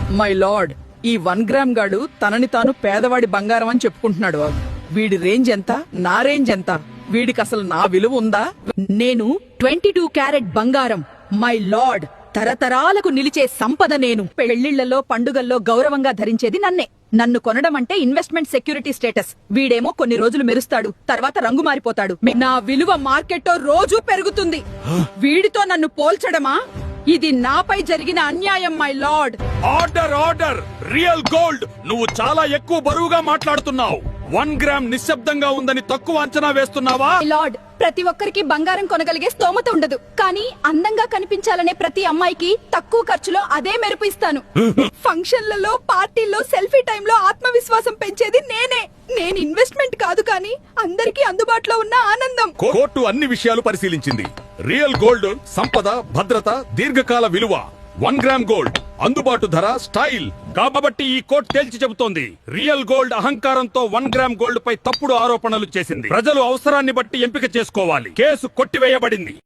My lord, ఈ 1 gram గాడు తనని తాను పేదవాడి బంగారం అని చెప్పుకుంటున్నాడు. వీడి రేంజ్ ఎంత, నా రేంజ్ ఎంత? వీడికి అసలు నా విలువ ఉందా? నేను 22 క్యారెట్ బంగారం, మై లార్డ్. తరతరాలకు నిలిచే సంపద నేను. పెళ్లిళ్లలో పండుగల్లో గౌరవంగా ధరించేది నన్నే. నన్ను కొనడం అంటే ఇన్వెస్ట్మెంట్ సెక్యూరిటీ స్టేటస్. వీడేమో కొన్ని రోజులు మెరుస్తాడు, తర్వాత రంగు మారిపోతాడు. నా విలువ మార్కెట్లో రోజూ పెరుగుతుంది. వీడితో నన్ను పోల్చడమా? ఇది నాపై జరిగిన అన్యాయం, my lord. Order order. Real gold, నువ్వు చాలా ఎక్కువ బరువుగా మాట్లాడుతున్నావు. 1 గ్రామ్ నిశ్శబ్దంగా ఉందని తక్కువ అంచనా వేస్తున్నావా? మై లార్డ్, ప్రతి ఒక్కరికి బంగారం కొనగలిగే స్తోమత ఉండదు. కానీ అందంగా కనిపించాలనే ప్రతి అమ్మాయికి తక్కువ ఖర్చులో అదే మెరుపు ఇస్తాను. ఫంక్షన్లలో, పార్టీల్లో, సెల్ఫీ టైంలో ఆత్మవిశ్వాసం పెంచేది నేనే. నేను ఇన్వెస్ట్మెంట్ కాదు, కానీ అందరికీ అందుబాటులో ఉన్న ఆనందం. కోర్టు అన్ని విషయాలు పరిశీలించింది. రియల్ గోల్డ్ సంపద, భద్రత, దీర్ఘకాల విలువ. 1 గ్రామ్ గోల్డ్ అందుబాటు ధర, స్టైల్. కాబట్టి ఈ కోర్టు తేల్చి చెబుతోంది, రియల్ గోల్డ్ అహంకారంతో 1 గ్రామ్ గోల్డ్ పై తప్పుడు ఆరోపణలు చేసింది. ప్రజలు అవసరాన్ని బట్టి ఎంపిక చేసుకోవాలి. కేసు కొట్టివేయబడింది.